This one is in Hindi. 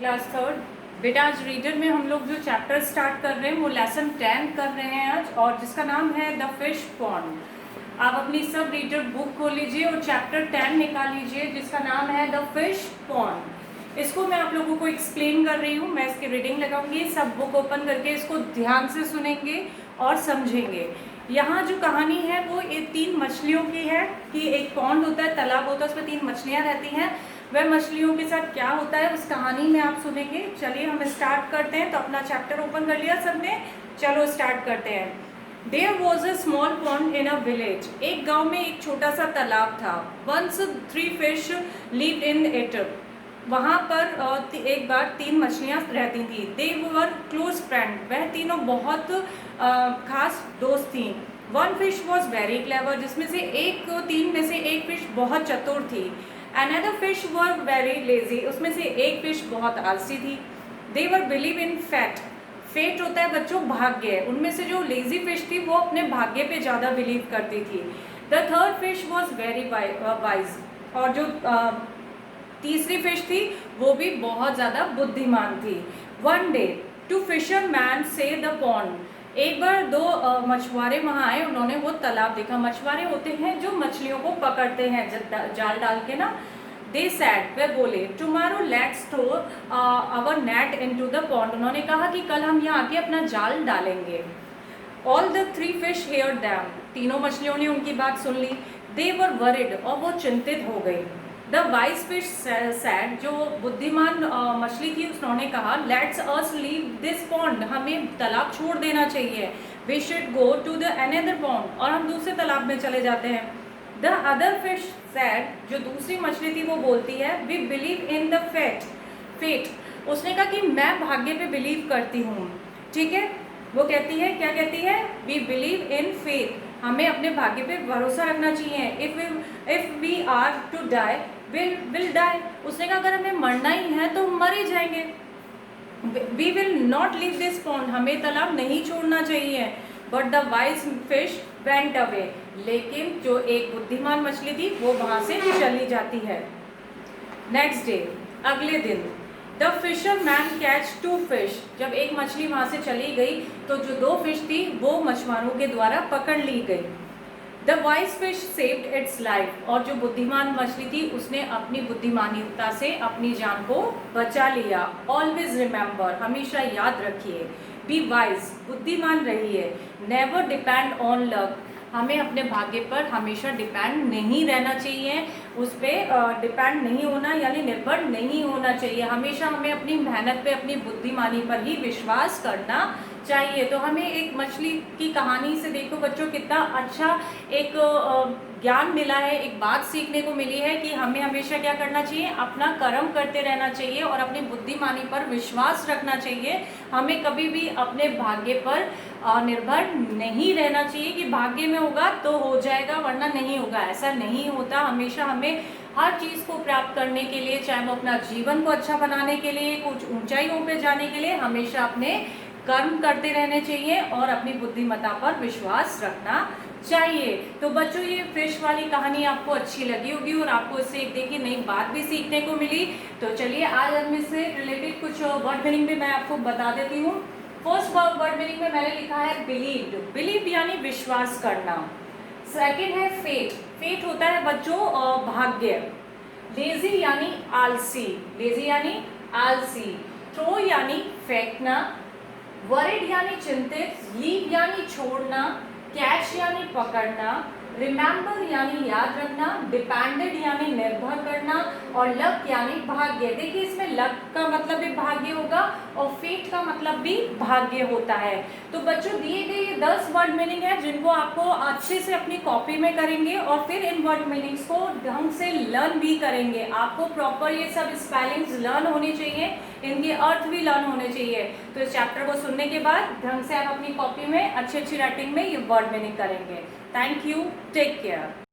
Class third. बेटा आज रीडर में हम लोग जो चैप्टर स्टार्ट कर रहे हैं वो लेसन 10 कर रहे हैं आज, और जिसका नाम है द फिश पॉन्ड। आप अपनी सब रीडर बुक खोल लीजिए और चैप्टर 10 निकाल लीजिए जिसका नाम है द फिश पॉन्ड। इसको मैं आप लोगों को एक्सप्लेन कर रही हूँ, मैं इसकी रीडिंग लगाऊंगी। सब बुक ओपन करके इसको ध्यान से सुनेंगे और समझेंगे। यहाँ जो कहानी है वो ये 3 मछलियों की है कि एक पॉन्ड होता है, तालाब होता है, उसमें 3 मछलियाँ रहती हैं। वह मछलियों के साथ क्या होता है उस कहानी में आप सुनेंगे। चलिए हम स्टार्ट करते हैं। तो अपना चैप्टर ओपन कर लिया सबने, चलो स्टार्ट करते हैं। There was a small pond in a village. एक गांव में एक छोटा सा तालाब था। Once 3 fish lived in it. वहाँ पर एक बार 3 मछलियाँ रहती थी। They were close friends. वह तीनों बहुत खास दोस्त थी। One fish was very clever. जिसमें से 3 में से एक फिश बहुत चतुर थी। Another fish were very lazy. उसमें से एक फिश बहुत आलसी थी। They were believe in fate. Fate होता है बच्चों भाग्य। उनमें से जो लेजी फिश थी वो अपने भाग्य पे ज़्यादा बिलीव करती थी। The third fish was very wise. और जो तीसरी फिश थी वो भी बहुत ज़्यादा बुद्धिमान थी। One day two fisherman see the pond. एक बार 2 मछुआरे वहाँ आए, उन्होंने वो तालाब देखा। मछुआरे होते हैं जो मछलियों को पकड़ते हैं जाल डाल के ना। They said, वे बोले, tomorrow let's throw our net into the pond. उन्होंने कहा कि कल हम यहाँ आके अपना जाल डालेंगे। All the 3 fish heard them. तीनों मछलियों ने उनकी बात सुन ली। They were worried, और वो चिंतित हो गई। The wise fish said, जो बुद्धिमान मछली थी उसने कहा, let's us leave this pond. हमें तालाब छोड़ देना चाहिए। We should go to the another pond. और हम दूसरे तालाब में चले जाते हैं। The other fish said, जो दूसरी मछली थी वो बोलती है, we believe in the fate. उसने कहा कि मैं भाग्य पे बिलीव करती हूँ। ठीक है, वो कहती है, क्या कहती है? We believe in fate. हमें अपने भाग्य पे भरोसा रखना चाहिए। If we are to die, we'll die. उसने कहा अगर हमें मरना ही है तो मर ही जाएंगे। We will not leave this pond. हमें तालाब नहीं छोड़ना चाहिए। But the wise fish went away. लेकिन जो एक बुद्धिमान मछली थी वो वहाँ से चली जाती है। नेक्स्ट डे, अगले दिन, द फिशरमैन कैच 2 फिश। जब एक मछली वहाँ से चली गई तो जो 2 फिश थी वो मछुआरों के द्वारा पकड़ ली गई। The wise fish saved it's life. और जो बुद्धिमान मछली थी उसने अपनी बुद्धिमानिता से अपनी जान को बचा लिया। ऑलवेज रिमेंबर, हमेशा याद रखिए। बी वाइज, बुद्धिमान रहिए। नेवर डिपेंड ऑन लक, हमें अपने भाग्य पर हमेशा डिपेंड नहीं रहना चाहिए। उस पर डिपेंड नहीं होना यानी निर्भर नहीं होना चाहिए। हमेशा हमें अपनी मेहनत पे, अपनी बुद्धिमानी पर ही विश्वास करना चाहिए। तो हमें एक मछली की कहानी से देखो बच्चों कितना अच्छा एक ज्ञान मिला है, एक बात सीखने को मिली है कि हमें हमेशा क्या करना चाहिए, अपना कर्म करते रहना चाहिए और अपनी बुद्धिमानी पर विश्वास रखना चाहिए। हमें कभी भी अपने भाग्य पर निर्भर नहीं रहना चाहिए कि भाग्य में होगा तो हो जाएगा वरना नहीं होगा। ऐसा नहीं होता। हमेशा हमें हर चीज़ को प्राप्त करने के लिए, चाहे वो अपना जीवन को अच्छा बनाने के लिए, कुछ ऊंचाइयों पे जाने के लिए, हमेशा अपने कर्म करते रहने चाहिए और अपनी बुद्धिमत्ता पर विश्वास रखना चाहिए। तो बच्चों ये फिश वाली कहानी आपको अच्छी लगी होगी और आपको इससे एक देखिए नई बात भी सीखने को मिली। तो चलिए आज हम इससे रिलेटेड कुछ वर्ड मीनिंग भी मैं आपको बता देती हूँ। फर्स्ट वर्ड मीनिंग में मैंने लिखा है बिलीव्ड। बिलीव यानी विश्वास करना। सेकेंड है फेट। फेट होता है बच्चों भाग्य। लेजी यानी आलसी। लेजी यानी आलसी। थ्रो यानी फेंकना। वरिड यानी चिंतित। लीव यानी छोड़ना। कैच यानी पकड़ना। रिमेंबर यानी याद रखना। डिपेंडेड यानी निर्भर करना। और लक यानी भाग्य। देखिए इसमें लक का मतलब भी भाग्य होगा और फेट का मतलब भी भाग्य होता है। तो बच्चों दिए गए ये 10 वर्ड मीनिंग है जिनको आपको अच्छे से अपनी कॉपी में करेंगे और फिर इन वर्ड मीनिंग्स को ढंग से लर्न भी करेंगे। आपको प्रॉपर ये सब स्पेलिंग्स लर्न होनी चाहिए, इनके अर्थ भी लर्न होने चाहिए। तो इस चैप्टर को सुनने के बाद ढंग से आप अपनी कॉपी में अच्छी अच्छी राइटिंग में ये वर्ड मीनिंग करेंगे। Thank you, take care.